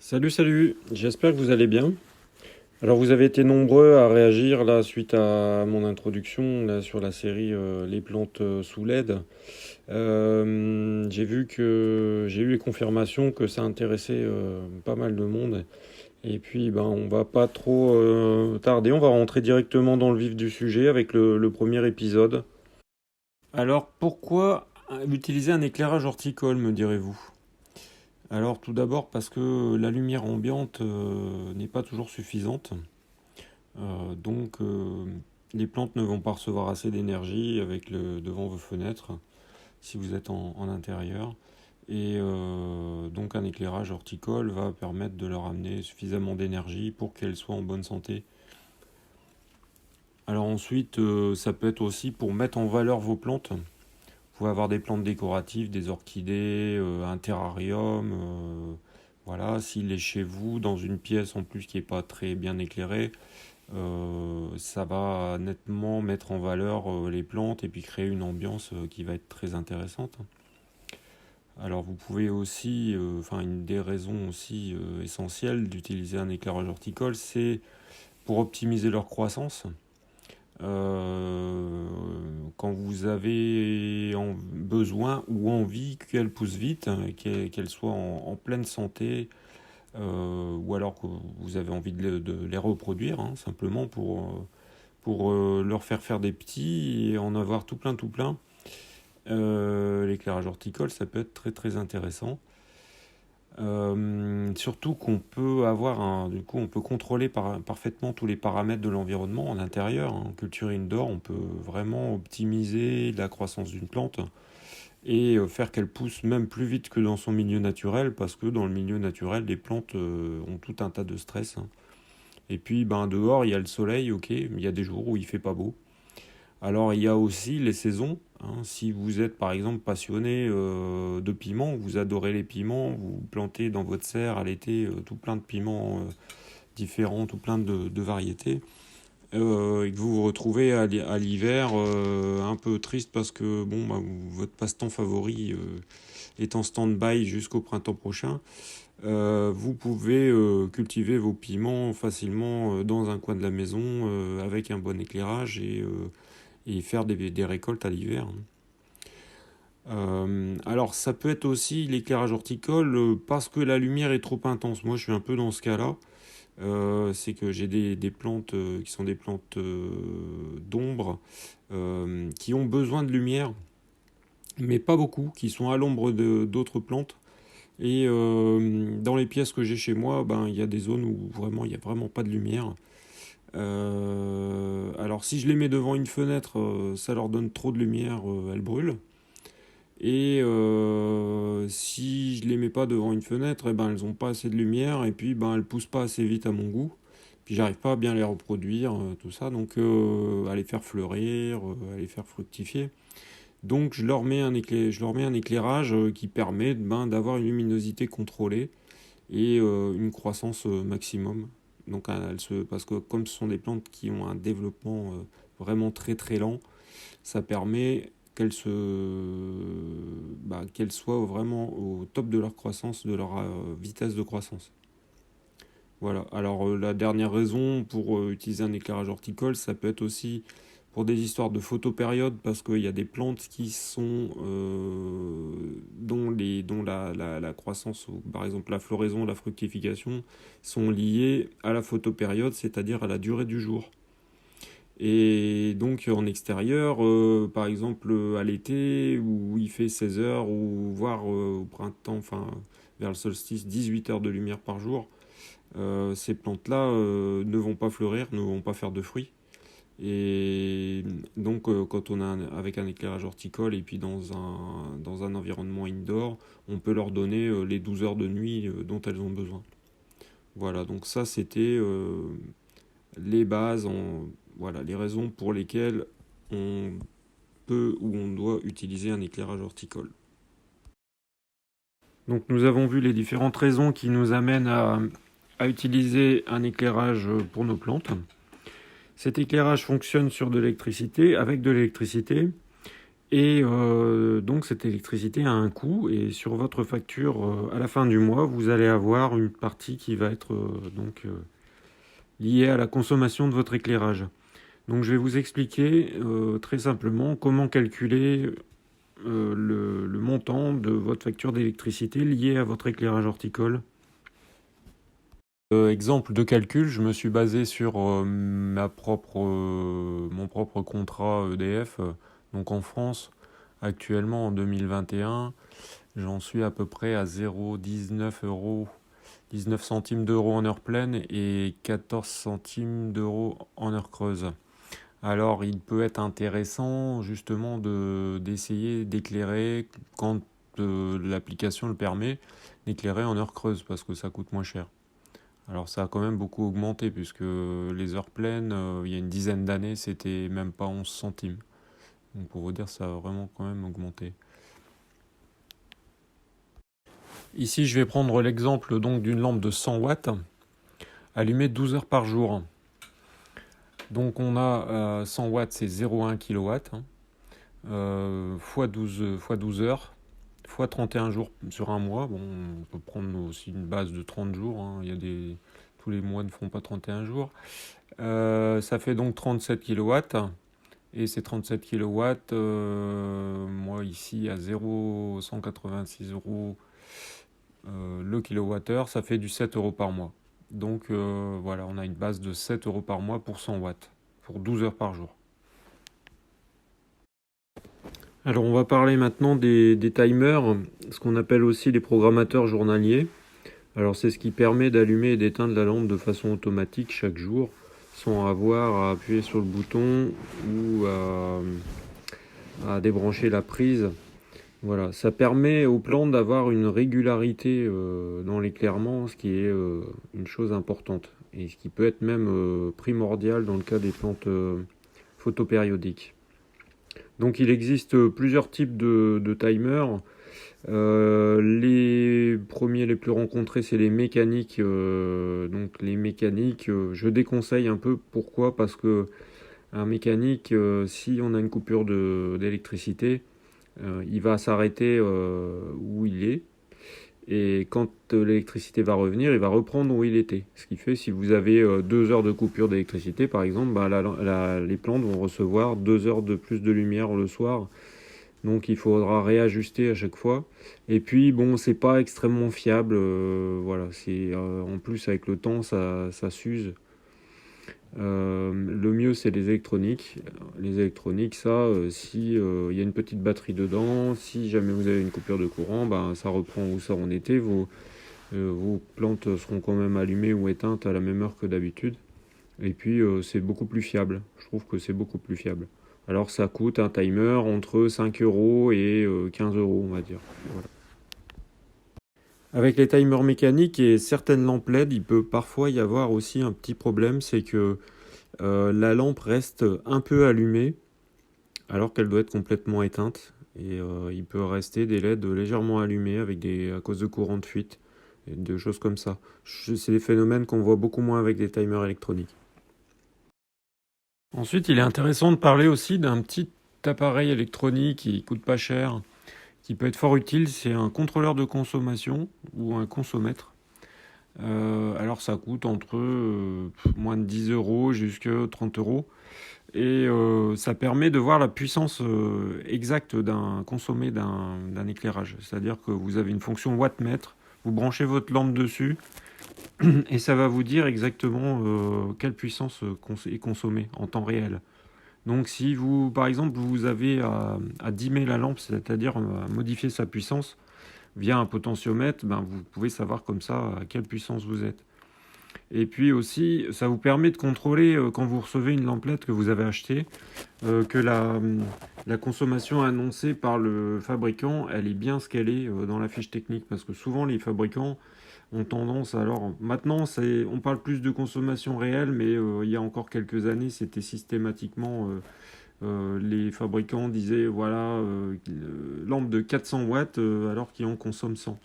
Salut, salut, j'espère que vous allez bien. Alors vous avez été nombreux à réagir là suite à mon introduction là, sur la série Les plantes sous LED. J'ai eu les confirmations que ça intéressait pas mal de monde. Et puis ben on va pas trop tarder, on va rentrer directement dans le vif du sujet avec le premier épisode. Alors pourquoi utiliser un éclairage horticole, me direz-vous? Alors tout d'abord parce que la lumière ambiante n'est pas toujours suffisante. Donc les plantes ne vont pas recevoir assez d'énergie devant vos fenêtres si vous êtes en intérieur. Et donc un éclairage horticole va permettre de leur amener suffisamment d'énergie pour qu'elles soient en bonne santé. Alors ensuite, ça peut être aussi pour mettre en valeur vos plantes. Vous pouvez avoir des plantes décoratives, des orchidées, un terrarium. Voilà, s'il est chez vous, dans une pièce en plus qui n'est pas très bien éclairée, ça va nettement mettre en valeur les plantes et puis créer une ambiance qui va être très intéressante. Alors vous pouvez aussi, enfin une des raisons aussi essentielles d'utiliser un éclairage horticole, c'est pour optimiser leur croissance. Euh, Quand vous avez besoin ou envie qu'elles poussent vite, hein, qu'elles soient en pleine santé, ou alors que vous avez envie de les reproduire, hein, simplement pour leur faire des petits et en avoir tout plein, tout plein. L'éclairage horticole, ça peut être très très intéressant. Surtout qu'on peut du coup, on peut contrôler parfaitement tous les paramètres de l'environnement en intérieur. Hein. En culture indoor, on peut vraiment optimiser la croissance d'une plante et faire qu'elle pousse même plus vite que dans son milieu naturel, parce que dans le milieu naturel, les plantes ont tout un tas de stress. Hein. Et puis, ben, dehors, il y a le soleil, ok, mais il y a des jours où il fait pas beau. Alors, il y a aussi les saisons. Hein. Si vous êtes, par exemple, passionné de piments, vous adorez les piments, vous plantez dans votre serre à l'été tout plein de piments différents, tout plein de variétés, et que vous vous retrouvez à l'hiver un peu triste parce que bon, bah, votre passe-temps favori est en stand-by jusqu'au printemps prochain. Vous pouvez cultiver vos piments facilement dans un coin de la maison avec un bon éclairage et faire des récoltes à l'hiver. Alors ça peut être aussi l'éclairage horticole parce que la lumière est trop intense. Moi je suis un peu dans ce cas-là. C'est que j'ai des plantes qui sont des plantes d'ombre qui ont besoin de lumière, mais pas beaucoup, qui sont à l'ombre d'autres plantes. Et dans les pièces que j'ai chez moi, ben, il y a des zones où vraiment il n'y a vraiment pas de lumière. Alors si je les mets devant une fenêtre, ça leur donne trop de lumière, elles brûlent. Et si je les mets pas devant une fenêtre, eh ben, elles n'ont pas assez de lumière et puis ben, elles poussent pas assez vite à mon goût. Puis j'arrive pas à bien les reproduire, tout ça, donc à les faire fleurir, à les faire fructifier. Donc je leur mets un éclairage qui permet ben, d'avoir une luminosité contrôlée et une croissance maximum. Donc parce que comme ce sont des plantes qui ont un développement vraiment très très lent, ça permet qu'elles soient vraiment au top de leur croissance, de leur vitesse de croissance. Voilà. Alors la dernière raison pour utiliser un éclairage horticole, ça peut être aussi pour des histoires de photopériode, parce qu'il y a des plantes qui sont dont la croissance, ou par exemple la floraison, la fructification, sont liées à la photopériode, c'est-à-dire à la durée du jour. Et donc en extérieur, par exemple à l'été où il fait 16 heures ou voire au printemps, enfin vers le solstice, 18 heures de lumière par jour, ces plantes-là ne vont pas fleurir, ne vont pas faire de fruits. Et donc quand on a avec un éclairage horticole et puis dans un environnement indoor, on peut leur donner les 12 heures de nuit dont elles ont besoin. Voilà, donc ça c'était les bases, voilà, les raisons pour lesquelles on peut ou on doit utiliser un éclairage horticole. Donc nous avons vu les différentes raisons qui nous amènent à utiliser un éclairage pour nos plantes. Cet éclairage fonctionne sur de l'électricité, avec de l'électricité, Et donc cette électricité a un coût et sur votre facture, à la fin du mois, vous allez avoir une partie qui va être liée à la consommation de votre éclairage. Donc je vais vous expliquer très simplement comment calculer le montant de votre facture d'électricité liée à votre éclairage horticole. Exemple de calcul, je me suis basé sur mon propre contrat EDF. Donc en France, actuellement en 2021, j'en suis à peu près à 0,19 euros, 19 centimes d'euros en heure pleine et 14 centimes d'euros en heure creuse. Alors il peut être intéressant justement d'essayer d'éclairer quand l'application le permet, d'éclairer en heure creuse parce que ça coûte moins cher. Alors ça a quand même beaucoup augmenté puisque les heures pleines, il y a une dizaine d'années, c'était même pas 11 centimes. Donc pour vous dire, ça a vraiment quand même augmenté. Ici, je vais prendre l'exemple donc d'une lampe de 100 watts allumée 12 heures par jour. Donc on a 100 watts, c'est 0,1 kW, fois 12 heures, fois 31 jours sur un mois. Bon, on peut prendre aussi une base de 30 jours. Il y a tous les mois ne font pas 31 jours. Ça fait donc 37 kilowatts. Et ces 37 kilowatts, moi ici à 0,186 euros le kilowattheure, ça fait du 7 euros par mois. Donc voilà, on a une base de 7 euros par mois pour 100 watts, pour 12 heures par jour. Alors on va parler maintenant des timers, ce qu'on appelle aussi les programmateurs journaliers. Alors c'est ce qui permet d'allumer et d'éteindre la lampe de façon automatique chaque jour, sans avoir à appuyer sur le bouton ou à débrancher la prise. Voilà, ça permet aux plantes d'avoir une régularité dans l'éclairement, ce qui est une chose importante et ce qui peut être même primordial dans le cas des plantes photopériodiques. Donc il existe plusieurs types de timers. Les premiers les plus rencontrés, c'est les mécaniques. Donc les mécaniques, je déconseille un peu. Pourquoi? Parce que un mécanique, si on a une coupure d'électricité, il va s'arrêter où il est. Et quand l'électricité va revenir, il va reprendre où il était. Ce qui fait, si vous avez 2 heures de coupure d'électricité, par exemple, bah, les plantes vont recevoir 2 heures de plus de lumière le soir. Donc il faudra réajuster à chaque fois. Et puis bon, c'est pas extrêmement fiable. Voilà, en plus avec le temps, ça s'use. Le mieux, c'est les électroniques. Les électroniques, ça, si il y a une petite batterie dedans, si jamais vous avez une coupure de courant, ben, ça reprend où ça en était. Vos plantes seront quand même allumées ou éteintes à la même heure que d'habitude. Et puis, c'est beaucoup plus fiable. Je trouve que c'est beaucoup plus fiable. Alors, ça coûte un timer entre 5 euros et 15 euros, on va dire. Voilà. Avec les timers mécaniques et certaines lampes LED, il peut parfois y avoir aussi un petit problème, c'est que la lampe reste un peu allumée alors qu'elle doit être complètement éteinte. Et il peut rester des LED légèrement allumés à cause de courants de fuite et de choses comme ça. C'est des phénomènes qu'on voit beaucoup moins avec des timers électroniques. Ensuite, il est intéressant de parler aussi d'un petit appareil électronique qui coûte pas cher, qui peut être fort utile. C'est un contrôleur de consommation ou un consomètre. Alors ça coûte entre moins de 10 euros jusqu'à 30 euros. Et ça permet de voir la puissance exacte d'un consommé d'un éclairage. C'est-à-dire que vous avez une fonction wattmètre, vous branchez votre lampe dessus et ça va vous dire exactement quelle puissance est consommée en temps réel. Donc si vous, par exemple, vous avez à dimmer la lampe, c'est-à-dire à modifier sa puissance via un potentiomètre, ben, vous pouvez savoir comme ça à quelle puissance vous êtes. Et puis aussi, ça vous permet de contrôler quand vous recevez une lamplette que vous avez achetée, que la consommation annoncée par le fabricant, elle est bien ce qu'elle est dans la fiche technique. Parce que souvent, les fabricants ont tendance, alors maintenant, on parle plus de consommation réelle, mais il y a encore quelques années, c'était systématiquement, les fabricants disaient, voilà, lampe de 400 watts, alors qu'ils en consomment 100.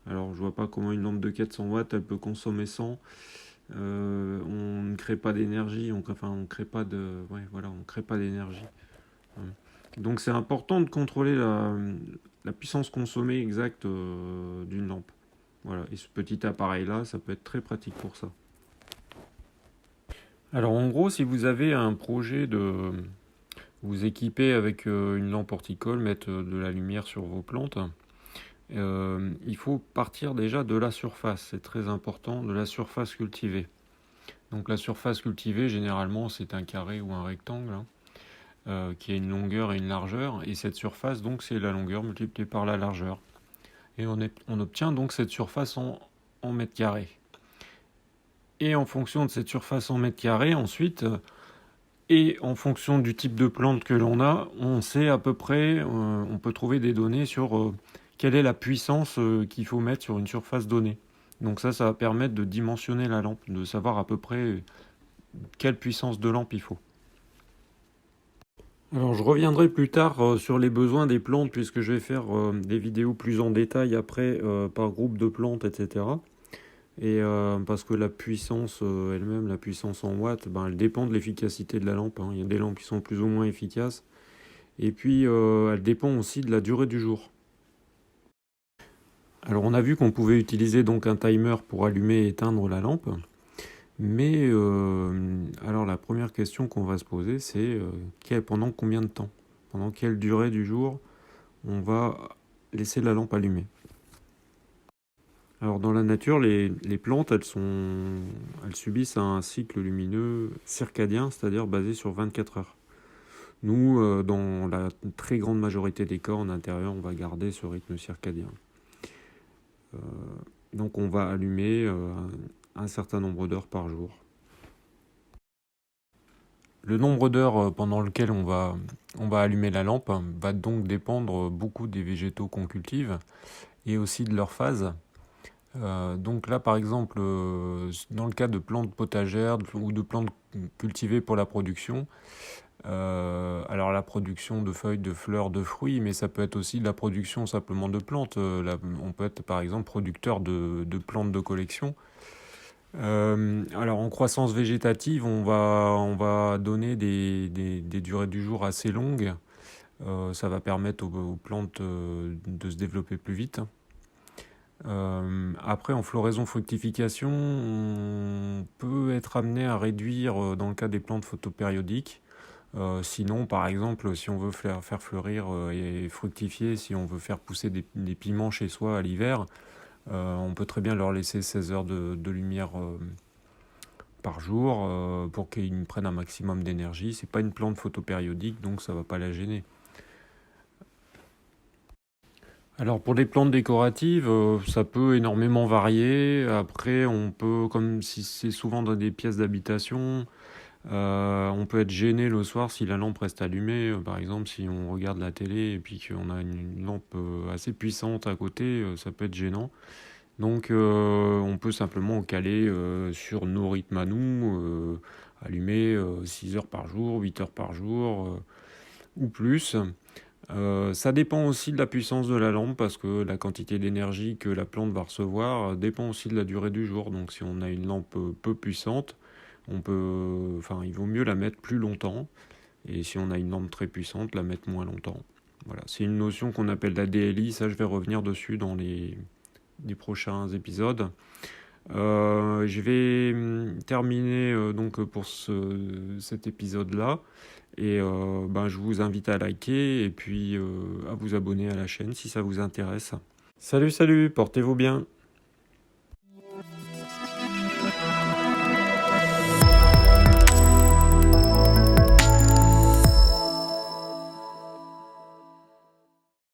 Alors, je vois pas comment une lampe de 400 watts, elle peut consommer 100. On ne crée pas d'énergie, on crée pas de, ouais, voilà, on crée pas d'énergie. Donc c'est important de contrôler la puissance consommée exacte d'une lampe. Voilà, et ce petit appareil-là, ça peut être très pratique pour ça. Alors en gros, si vous avez un projet de vous équiper avec une lampe horticole, mettre de la lumière sur vos plantes, il faut partir déjà de la surface, c'est très important, de la surface cultivée. Donc la surface cultivée, généralement, c'est un carré ou un rectangle, hein, qui a une longueur et une largeur, et cette surface, donc, c'est la longueur multipliée par la largeur. Et on obtient donc cette surface en mètres carrés. Et en fonction de cette surface en mètres carrés, ensuite, et en fonction du type de plante que l'on a, on sait à peu près, on peut trouver des données sur quelle est la puissance qu'il faut mettre sur une surface donnée. Donc ça va permettre de dimensionner la lampe, de savoir à peu près quelle puissance de lampe il faut. Alors je reviendrai plus tard sur les besoins des plantes puisque je vais faire des vidéos plus en détail après par groupe de plantes, etc. Et parce que la puissance elle-même, la puissance en watts, ben, elle dépend de l'efficacité de la lampe, hein. Il y a des lampes qui sont plus ou moins efficaces. Et puis elle dépend aussi de la durée du jour. Alors on a vu qu'on pouvait utiliser donc un timer pour allumer et éteindre la lampe. Mais alors la première question qu'on va se poser, c'est pendant combien de temps? Pendant quelle durée du jour on va laisser la lampe allumée? Alors dans la nature, les plantes, elles subissent un cycle lumineux circadien, c'est-à-dire basé sur 24 heures. Nous, dans la très grande majorité des cas, en intérieur, on va garder ce rythme circadien. Donc on va allumer un certain nombre d'heures par jour. Le nombre d'heures pendant lequel on va allumer la lampe va donc dépendre beaucoup des végétaux qu'on cultive et aussi de leur phase. Donc là, par exemple, dans le cas de plantes potagères ou de plantes cultivées pour la production, alors la production de feuilles, de fleurs, de fruits, mais ça peut être aussi de la production simplement de plantes. On peut être par exemple producteur de plantes de collection. Alors en croissance végétative, on va donner des durées du jour assez longues. Ça va permettre aux plantes de se développer plus vite. Après, en floraison-fructification, on peut être amené à réduire dans le cas des plantes photopériodiques. Sinon, par exemple, si on veut faire fleurir et fructifier, si on veut faire pousser des piments chez soi à l'hiver, on peut très bien leur laisser 16 heures de lumière par jour pour qu'ils prennent un maximum d'énergie. C'est pas une plante photopériodique, donc ça va pas la gêner. Alors pour les plantes décoratives, ça peut énormément varier. Après, on peut, comme si c'est souvent dans des pièces d'habitation, on peut être gêné le soir si la lampe reste allumée. Par exemple, si on regarde la télé et puis qu'on a une lampe assez puissante à côté, ça peut être gênant. Donc on peut simplement caler sur nos rythmes à nous, allumer 6 heures par jour, 8 heures par jour ou plus. Ça dépend aussi de la puissance de la lampe parce que la quantité d'énergie que la plante va recevoir dépend aussi de la durée du jour. Donc si on a une lampe peu puissante, il vaut mieux la mettre plus longtemps. Et si on a une lampe très puissante, la mettre moins longtemps. Voilà, c'est une notion qu'on appelle la DLI. Ça, je vais revenir dessus dans les prochains épisodes. Je vais terminer donc pour cet épisode-là. Et je vous invite à liker et puis à vous abonner à la chaîne si ça vous intéresse. Salut, salut, portez-vous bien.